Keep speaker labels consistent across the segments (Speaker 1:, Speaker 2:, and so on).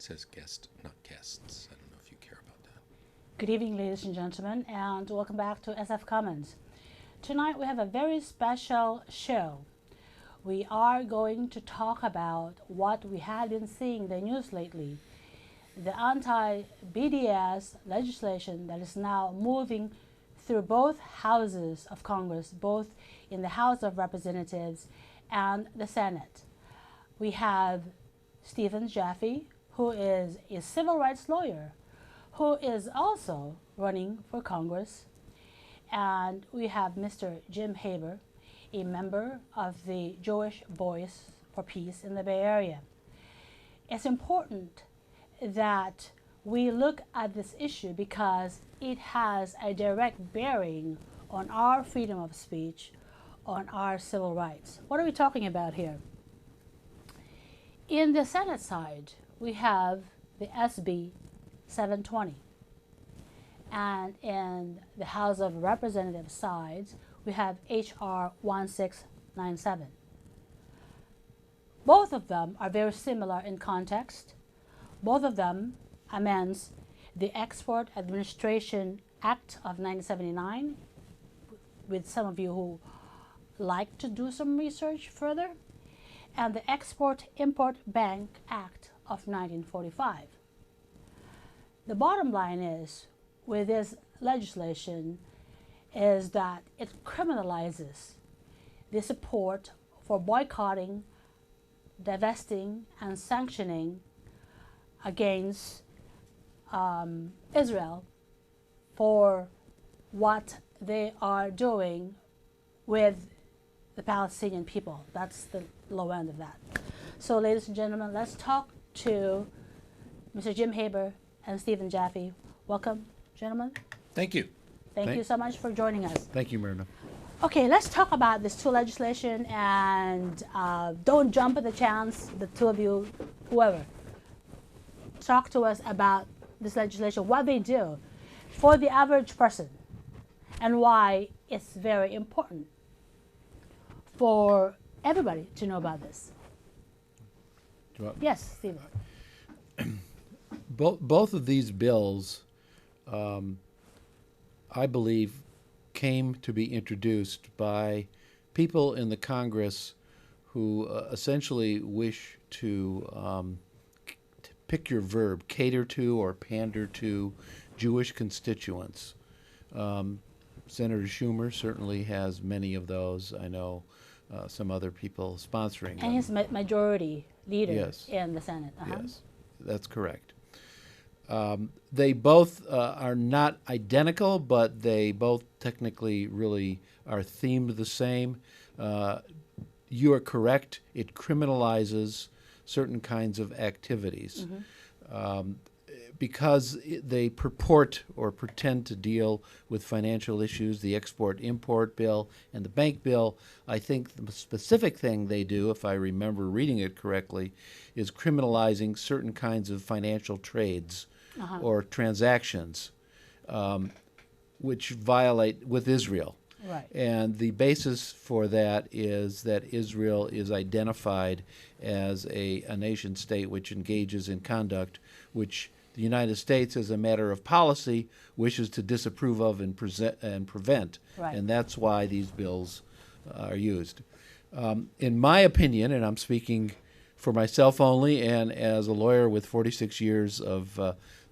Speaker 1: says guest, not guests. I don't know if you care about that.
Speaker 2: Good evening, ladies and gentlemen, and welcome back to SF Commons. Tonight we have a very special show. We are going to talk about what we have been seeing in the news lately. The anti-BDS legislation that is now moving through both houses of Congress, both in the House of Representatives and the Senate. We have Stephen Jaffe, who is a civil rights lawyer, who is also running for Congress. And we have Mr. Jim Haber, a member of the Jewish Voice for Peace in the Bay Area. It's important that we look at this issue because it has a direct bearing on our freedom of speech, on our civil rights. What are we talking about here? In the Senate side, we have the S.720. And in the House of Representatives sides, we have H.R. 1697. Both of them are very similar in context. Both of them amends the Export Administration Act of 1979, with some of you who like to do some research further, and the Export-Import Bank Act of 1945. The bottom line is, with this legislation, is that it criminalizes the support for boycotting, divesting, and sanctioning against Israel for what they are doing with the Palestinian people. That's the low end of that. So, ladies and gentlemen, let's talk to Mr. Jim Haber and Stephen Jaffe. Welcome, gentlemen.
Speaker 1: Thank you.
Speaker 2: Thank you so much for joining us.
Speaker 1: Thank you, Myrna.
Speaker 2: Okay, let's talk about this two legislation, and don't jump at the chance, the two of you, whoever. Talk to us about this legislation, what they do for the average person, and why it's very important for everybody to know about this. Yes, Stephen.
Speaker 3: Both of these bills, I believe, came to be introduced by people in the Congress who essentially wish to pick your verb, cater to or pander to Jewish constituents. Senator Schumer certainly has many of those. I know some other people sponsoring them.
Speaker 2: And he's majority leader
Speaker 3: Yes.
Speaker 2: in the Senate.
Speaker 3: Yes, that's correct. They both are not identical, but they both technically really are themed the same. You are correct. It criminalizes certain kinds of activities. Because they purport or pretend to deal with financial issues, the export-import bill and the bank bill, I think the specific thing they do, if I remember reading it correctly, is criminalizing certain kinds of financial trades or transactions which violate with Israel.
Speaker 2: Right.
Speaker 3: And the basis for that is that Israel is identified as a nation state which engages in conduct which the United States, as a matter of policy, wishes to disapprove of and prevent.
Speaker 2: Right.
Speaker 3: And that's why these bills are used. In my opinion, and I'm speaking for myself only and as a lawyer with 46 years of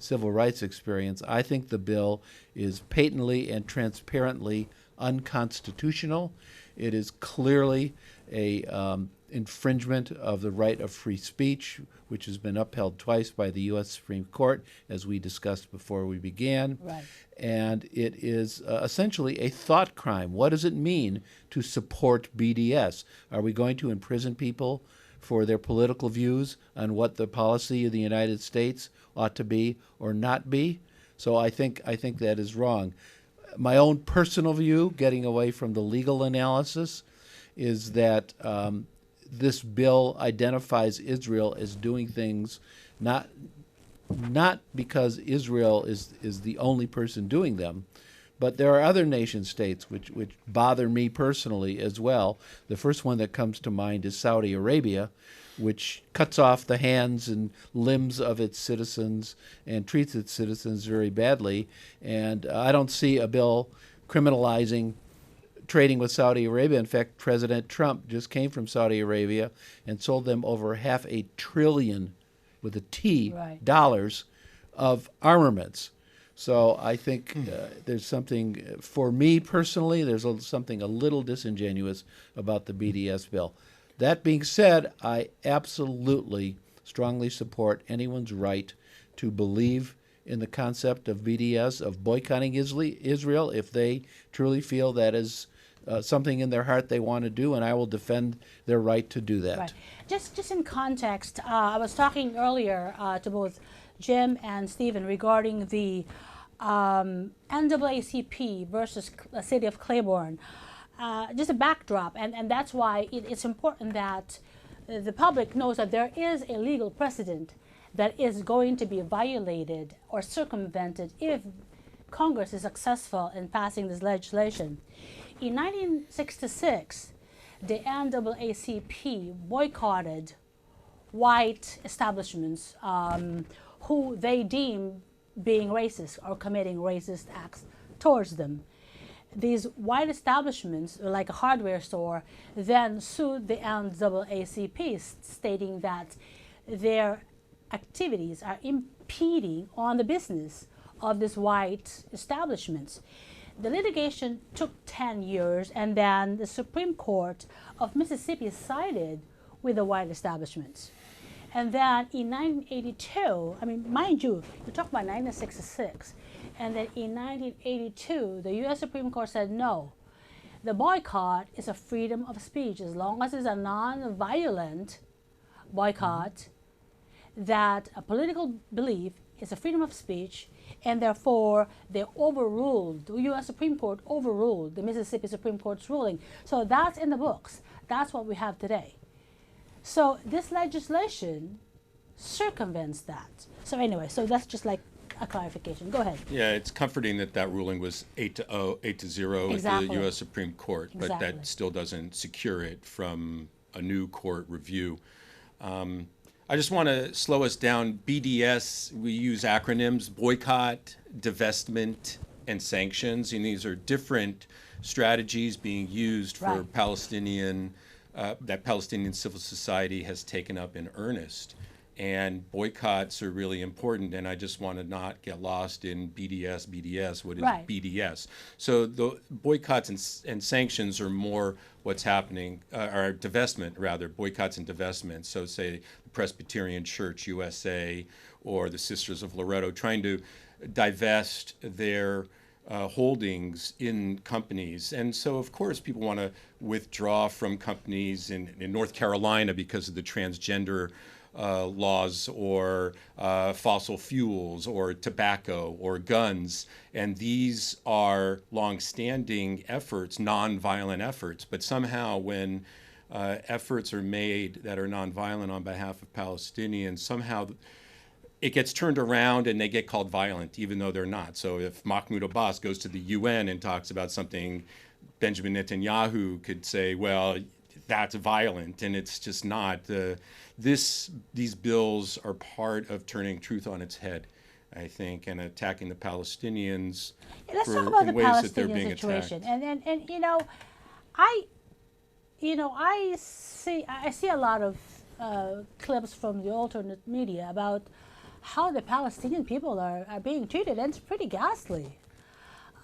Speaker 3: civil rights experience, I think the bill is patently and transparently unconstitutional. It is clearly a infringement of the right of free speech, which has been upheld twice by the U.S. Supreme Court, as we discussed before we began.
Speaker 2: Right.
Speaker 3: And it is essentially a thought crime. What does it mean to support BDS? Are we going to imprison people for their political views on what the policy of the United States ought to be or not be? So I think that is wrong. My own personal view, getting away from the legal analysis, is that this bill identifies Israel as doing things not because Israel is the only person doing them, but there are other nation states which bother me personally as well. The first one that comes to mind is Saudi Arabia, which cuts off the hands and limbs of its citizens and treats its citizens very badly. And I don't see a bill criminalizing trading with Saudi Arabia. In fact, President Trump just came from Saudi Arabia and sold them over $500 billion, with a T,
Speaker 2: Right.
Speaker 3: dollars of armaments. So I think there's something, for me personally, something a little disingenuous about the BDS bill. That being said, I absolutely strongly support anyone's right to believe in the concept of BDS, of boycotting Israel, if they truly feel that is something in their heart they want to do, and I will defend their right to do that.
Speaker 2: Right. Just in context, I was talking earlier to both Jim and Stephen regarding the NAACP versus the city of Claiborne. Just a backdrop, and that's why it's important that the public knows that there is a legal precedent that is going to be violated or circumvented if Congress is successful in passing this legislation. In 1966, the NAACP boycotted white establishments who they deemed being racist or committing racist acts towards them. These white establishments, like a hardware store, then sued the NAACP, stating that their activities are impeding on the business of these white establishments. The litigation took 10 years, and then the Supreme Court of Mississippi sided with the white establishments. And then in 1982, I mean, mind you, you talk about 1966, and then in 1982, the U.S. Supreme Court said no. The boycott is a freedom of speech as long as it's a non-violent boycott, that a political belief is a freedom of speech, and therefore they overruled, the U.S. Supreme Court overruled the Mississippi Supreme Court's ruling. So that's in the books. That's what we have today. So this legislation circumvents that. So anyway, so that's just like a clarification. Go ahead.
Speaker 1: Yeah, it's comforting that that ruling was 8-0
Speaker 2: Exactly.
Speaker 1: at the U.S. Supreme Court, but
Speaker 2: Exactly.
Speaker 1: that still doesn't secure it from a new court review. I just want to slow us down. BDS, we use acronyms: boycott, divestment, and sanctions. And these are different strategies being used for
Speaker 2: Right.
Speaker 1: that Palestinian civil society has taken up in earnest. And boycotts are really important, and I just want to not get lost in BDS. What is
Speaker 2: Right.
Speaker 1: BDS? So the boycotts and sanctions are more what's happening, or divestment rather, boycotts and divestments. So say the Presbyterian Church USA or the Sisters of Loretto trying to divest their holdings in companies. And so, of course, people want to withdraw from companies in North Carolina because of the transgender laws, or fossil fuels, or tobacco, or guns. And these are long-standing efforts, nonviolent efforts. But somehow when efforts are made that are nonviolent on behalf of Palestinians, somehow it gets turned around and they get called violent, even though they're not. So if Mahmoud Abbas goes to the UN and talks about something, Benjamin Netanyahu could say, well, that's violent, and it's just not. These bills are part of turning truth on its head, I think, and attacking the Palestinians
Speaker 2: Let's talk about
Speaker 1: in
Speaker 2: the
Speaker 1: ways that they're
Speaker 2: Palestinian
Speaker 1: being
Speaker 2: situation.
Speaker 1: attacked.
Speaker 2: And I see a lot of clips from the alternate media about how the Palestinian people are being treated, and it's pretty ghastly.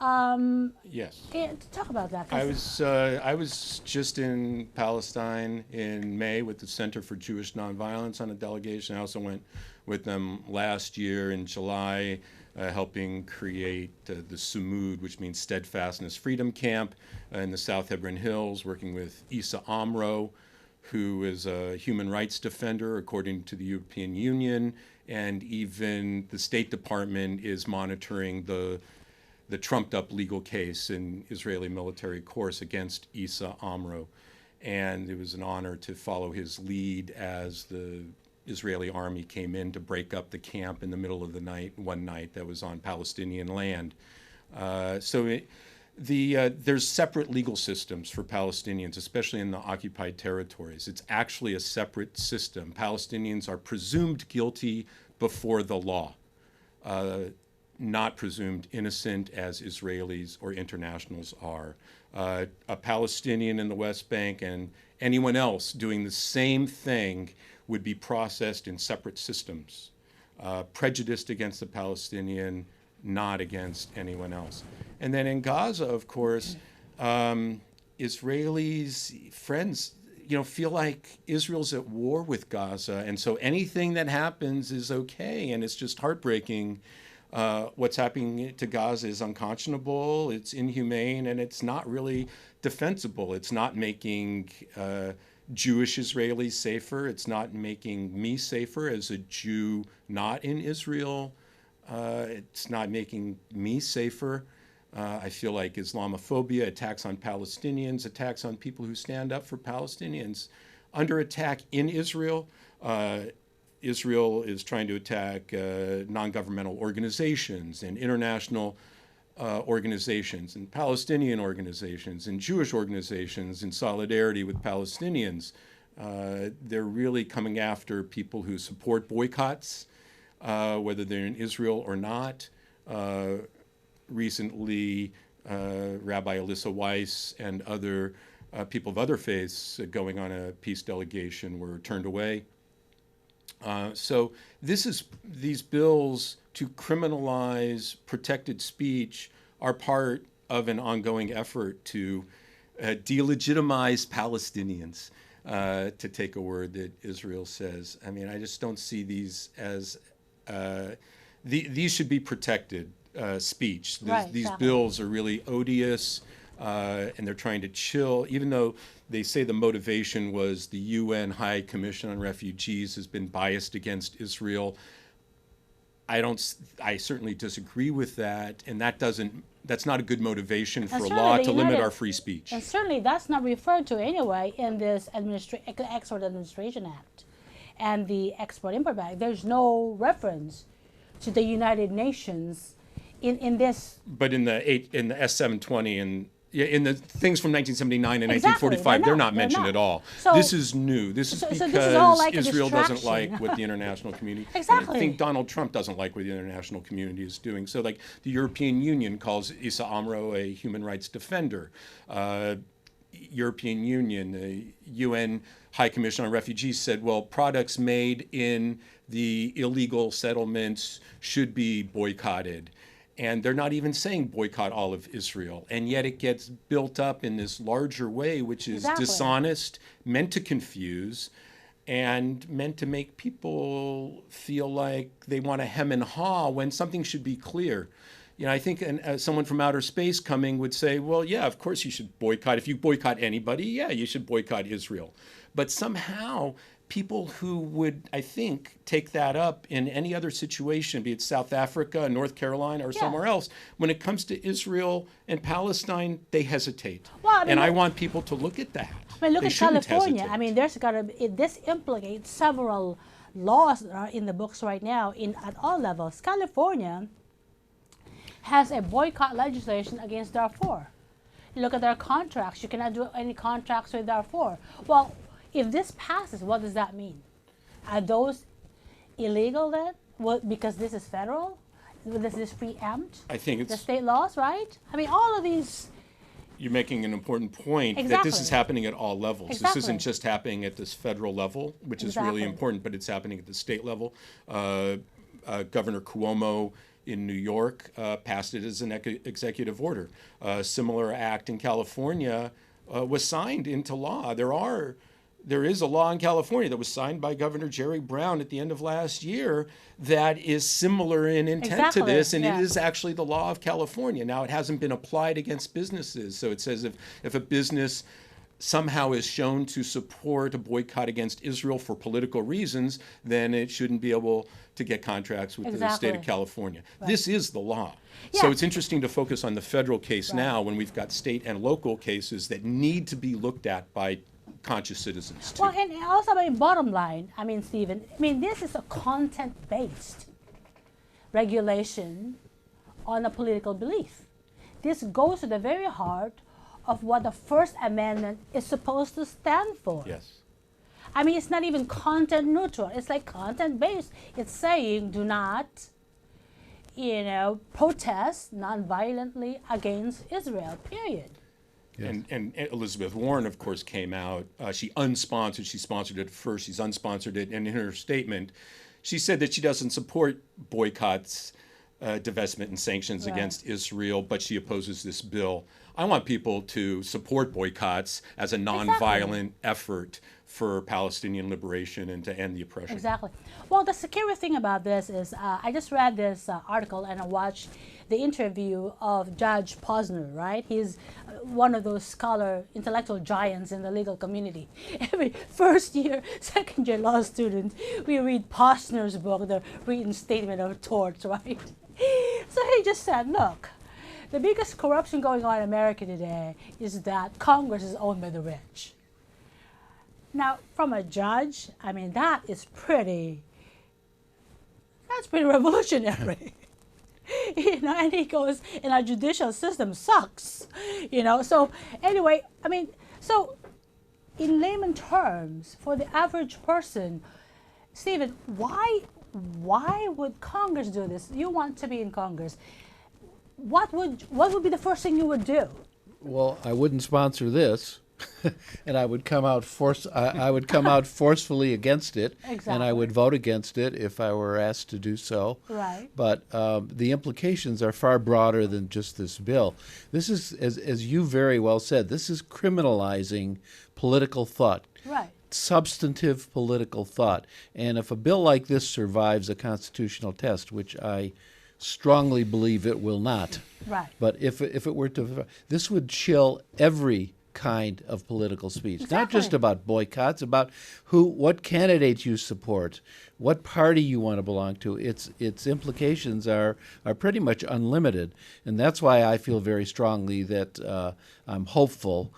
Speaker 1: Yes.
Speaker 2: Talk about that. 'Cause
Speaker 1: I was just in Palestine in May with the Center for Jewish Nonviolence on a delegation. I also went with them last year in July, helping create the Sumud, which means Steadfastness Freedom Camp, in the South Hebron Hills, working with Issa Amro, who is a human rights defender according to the European Union, and even the State Department is monitoring the trumped-up legal case in Israeli military courts against Issa Amro. And it was an honor to follow his lead as the Israeli army came in to break up the camp in the middle of the night, one night that was on Palestinian land. There's separate legal systems for Palestinians, especially in the occupied territories. It's actually a separate system. Palestinians are presumed guilty before the law, not presumed innocent as Israelis or internationals are. A Palestinian in the West Bank and anyone else doing the same thing would be processed in separate systems, prejudiced against the Palestinian, not against anyone else. And then in Gaza, of course, Israelis, friends, feel like Israel's at war with Gaza. And so anything that happens is okay. And it's just heartbreaking. What's happening to Gaza is unconscionable, it's inhumane, and it's not really defensible. It's not making Jewish Israelis safer. It's not making me safer as a Jew not in Israel. It's not making me safer. I feel like Islamophobia, attacks on Palestinians, attacks on people who stand up for Palestinians, under attack in Israel. Israel is trying to attack non-governmental organizations and international organizations and Palestinian organizations and Jewish organizations in solidarity with Palestinians. They're really coming after people who support boycotts, whether they're in Israel or not. Recently, Rabbi Alyssa Weiss and other people of other faiths going on a peace delegation were turned away. So these bills to criminalize protected speech are part of an ongoing effort to delegitimize Palestinians, to take a word that Israel says. I mean, I just don't see these as, these should be protected speech. These bills are really odious, and they're trying to chill, even though they say the motivation was the UN High Commission on Refugees has been biased against Israel. I certainly disagree with that, and that's not a good motivation for a law to limit our free speech.
Speaker 2: And certainly that's not referred to anyway in this Export Administration Act and the Export-Import Act. There's no reference to the United Nations in this. But
Speaker 1: in the S.720 and in the things from 1979 and 1945, they're not mentioned at all. So, this is new. This is because this is all like Israel doesn't like what the international community.
Speaker 2: Exactly.
Speaker 1: And I think Donald Trump doesn't like what the international community is doing. So, like the European Union calls Issa Amro a human rights defender. European Union, the UN High Commission on Refugees said, well, products made in the illegal settlements should be boycotted. And they're not even saying boycott all of Israel. And yet it gets built up in this larger way, which is dishonest, meant to confuse, and meant to make people feel like they want to hem and haw when something should be clear. I think someone from outer space coming would say, well, yeah, of course you should boycott. If you boycott anybody, yeah, you should boycott Israel. But somehow people who would, I think, take that up in any other situation, be it South Africa, North Carolina, or somewhere else, when it comes to Israel and Palestine, they hesitate. Well, I want people to look at that.
Speaker 2: Look at California. Hesitate. I mean, this implicates several laws that are in the books right now at all levels. California has a boycott legislation against Darfur. Look at their contracts. You cannot do any contracts with Darfur. Well, if this passes, what does that mean? Are those illegal then? Well, because this is federal? Does this preempt the state laws, right? I mean, all of these.
Speaker 1: You're making an important point that this is happening at all levels. This isn't just happening at this federal level, which is really important, but it's happening at the state level. Governor Cuomo in New York passed it as an executive order. A similar act in California was signed into law. There is a law in California that was signed by Governor Jerry Brown at the end of last year that is similar in intent to this, and it is actually the law of California. Now, it hasn't been applied against businesses, so it says if a business somehow is shown to support a boycott against Israel for political reasons, then it shouldn't be able to get contracts with the state of California. Right. This is the law. Yeah. So it's interesting to focus on the federal case now when we've got state and local cases that need to be looked at by conscious citizens too.
Speaker 2: Well, and also, bottom line, Stephen, this is a content-based regulation on a political belief. this goes to the very heart of what the First Amendment is supposed to stand for.
Speaker 1: Yes.
Speaker 2: I mean, it's not even content neutral. It's like content based. It's saying do not, protest non-violently against Israel, period.
Speaker 1: Yes. And Elizabeth Warren, of course, came out. She unsponsored. She sponsored it first. She's unsponsored it. And in her statement, she said that she doesn't support boycotts, divestment, and sanctions against Israel, but she opposes this bill. I want people to support boycotts as a nonviolent effort for Palestinian liberation and to end the oppression.
Speaker 2: Exactly. Well, the scary thing about this is I just read this article and I watched the interview of Judge Posner, right? He's one of those intellectual giants in the legal community. Every first year, second year law student, we read Posner's book, The Reinstatement of Torts, right? So he just said, look, the biggest corruption going on in America today is that Congress is owned by the rich. Now, from a judge, I mean, that's pretty revolutionary. And he goes, and our judicial system sucks. So anyway, I mean, so in layman terms, for the average person, Stephen, why would Congress do this? You want to be in Congress. What would be the first thing you would do?
Speaker 3: Well, I wouldn't sponsor this, and I would come out forcefully against it,
Speaker 2: Exactly.
Speaker 3: and I would vote against it if I were asked to do so.
Speaker 2: Right.
Speaker 3: But the implications are far broader than just this bill. This is, as you very well said, this is criminalizing political thought.
Speaker 2: Right.
Speaker 3: Substantive political thought. And if a bill like this survives a constitutional test, which I strongly believe it will not.
Speaker 2: Right.
Speaker 3: But if it were to, this would chill every kind of political speech,
Speaker 2: Exactly.
Speaker 3: not just about boycotts, about what candidates you support, what party you want to belong to. Its implications are pretty much unlimited, and that's why I feel very strongly that I'm hopeful.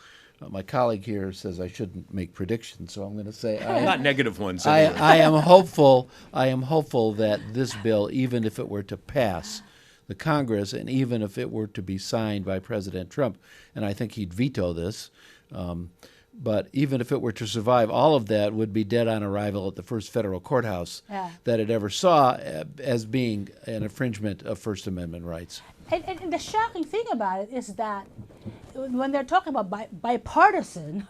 Speaker 3: My colleague here says I shouldn't make predictions, so I'm going to say
Speaker 1: Not negative ones.
Speaker 3: I am hopeful. I am hopeful that this bill, even if it were to pass the Congress, and even if it were to be signed by President Trump, and I think he'd veto this, but even if it were to survive, all of that would be dead on arrival at the first federal courthouse that it ever saw as being an infringement of First Amendment rights.
Speaker 2: And the shocking thing about it is that when they're talking about bipartisan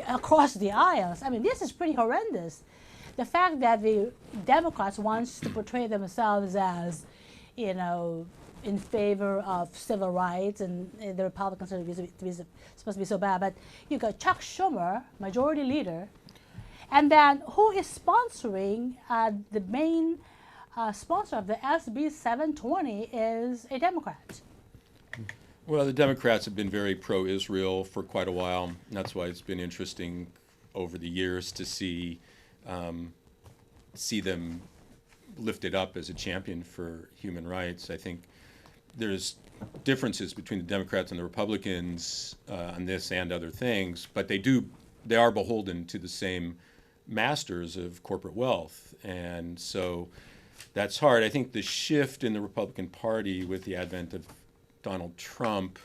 Speaker 2: across the aisles, I mean, this is pretty horrendous. The fact that the Democrats wants to portray themselves as, in favor of civil rights, and the Republicans are supposed to be so bad. But you got Chuck Schumer, majority leader, and then who is sponsoring the main sponsor of the S.720 is a Democrat.
Speaker 1: Well, the Democrats have been very pro-Israel for quite a while. And that's why it's been interesting over the years to see them lifted up as a champion for human rights. I think there's differences between the Democrats and the Republicans on this and other things, but they are beholden to the same masters of corporate wealth, and so that's hard. I think the shift in the Republican Party with the advent of Donald Trump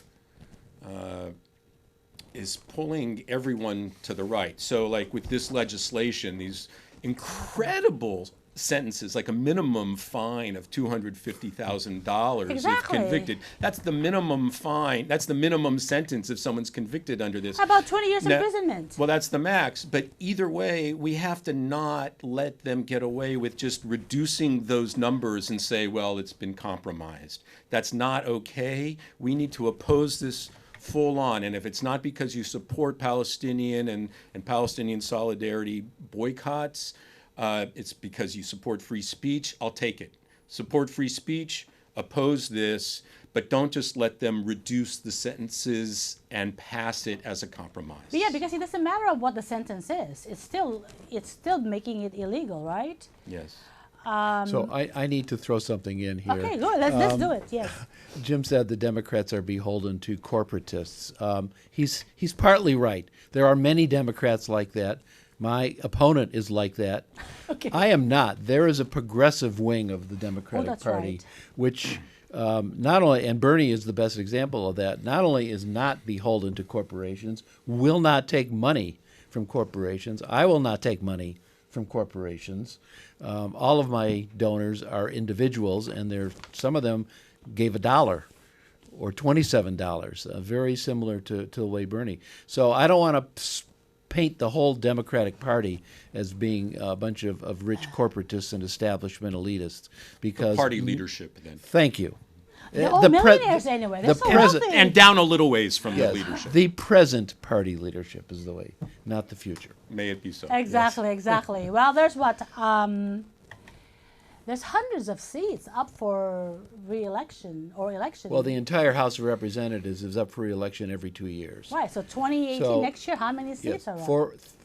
Speaker 1: is pulling everyone to the right. So like with this legislation, these incredible sentences, like a minimum fine of $250,000 if convicted. That's the minimum fine. That's the minimum sentence if someone's convicted under this.
Speaker 2: How about 20 years imprisonment?
Speaker 1: Well, that's the max. But either way, we have to not let them get away with just reducing those numbers and say, well, it's been compromised. That's not okay. We need to oppose this full on. And if it's not because you support Palestinian and Palestinian solidarity boycotts, it's because you support free speech. I'll take it. Support free speech, oppose this, but don't just let them reduce the sentences and pass it as a compromise.
Speaker 2: But yeah, because it doesn't matter what the sentence is. It's still making it illegal, right?
Speaker 1: Yes.
Speaker 3: So I need to throw something in here.
Speaker 2: Okay, good. Let's do it. Yes.
Speaker 3: Jim said the Democrats are beholden to corporatists. He's partly right. There are many Democrats like that. My opponent is like that.
Speaker 2: Okay.
Speaker 3: I am not. There is a progressive wing of the Democratic Party,
Speaker 2: right.
Speaker 3: which not only, and Bernie is the best example of that, not only is not beholden to corporations, will not take money from corporations. I will not take money from corporations. All of my donors are individuals, and some of them gave $1 or $27, very similar to the way Bernie. So I don't want to paint the whole Democratic Party as being a bunch of rich corporatists and establishment elitists, because
Speaker 1: Party leadership, then.
Speaker 3: Thank you.
Speaker 2: They're all millionaires anyway. They're so wealthy.
Speaker 1: And down a little ways from the
Speaker 3: Yes,
Speaker 1: leadership.
Speaker 3: the present party leadership is the way, not the future.
Speaker 1: May it be so.
Speaker 2: Exactly, exactly. Well, there's there's hundreds of seats up for re-election or election.
Speaker 3: Well, the entire House of Representatives is up for re-election every 2 years.
Speaker 2: Right, so 2018,
Speaker 3: So,
Speaker 2: next year, how many seats are up?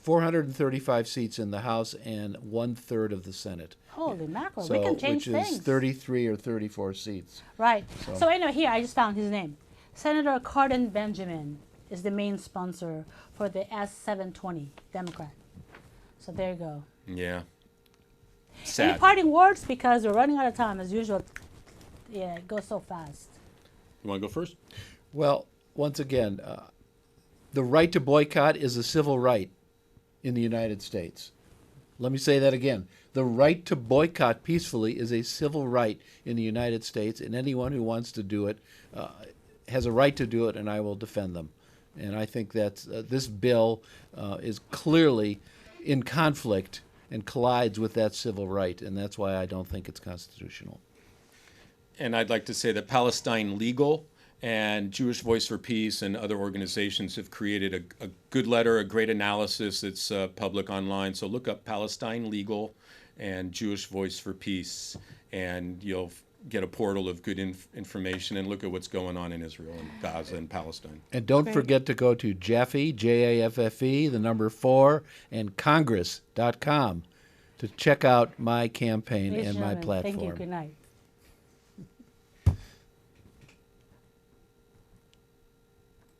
Speaker 3: 435 seats in the House and 1/3 of the Senate.
Speaker 2: Holy mackerel,
Speaker 3: So,
Speaker 2: we can change
Speaker 3: which is
Speaker 2: things.
Speaker 3: 33 or 34 seats.
Speaker 2: Right. So anyway, here, I just found his name. Senator Cardin Benjamin is the main sponsor for the S.720, Democrat. So there you go.
Speaker 1: Yeah.
Speaker 2: Any
Speaker 1: Sad.
Speaker 2: parting words, because we're running out of time as usual. Yeah, it goes so fast.
Speaker 1: You want to go first?
Speaker 3: Well, once again, the right to boycott is a civil right in the United States. Let me say that again. The right to boycott peacefully is a civil right in the United States, and anyone who wants to do it has a right to do it, and I will defend them. And I think that this bill is clearly in conflict and collides with that civil right, and that's why I don't think it's constitutional.
Speaker 1: And I'd like to say that Palestine Legal and Jewish Voice for Peace and other organizations have created a good letter, a great analysis that's public online. So look up Palestine Legal and Jewish Voice for Peace, and you'll get a portal of good information, and look at what's going on in Israel and Gaza and Palestine.
Speaker 3: And don't forget to go to Jaffe, Jaffe, the number 4, and Congress.com to check out my campaign
Speaker 2: Ladies
Speaker 3: and my
Speaker 2: gentlemen,
Speaker 3: platform.
Speaker 2: thank you. Good night.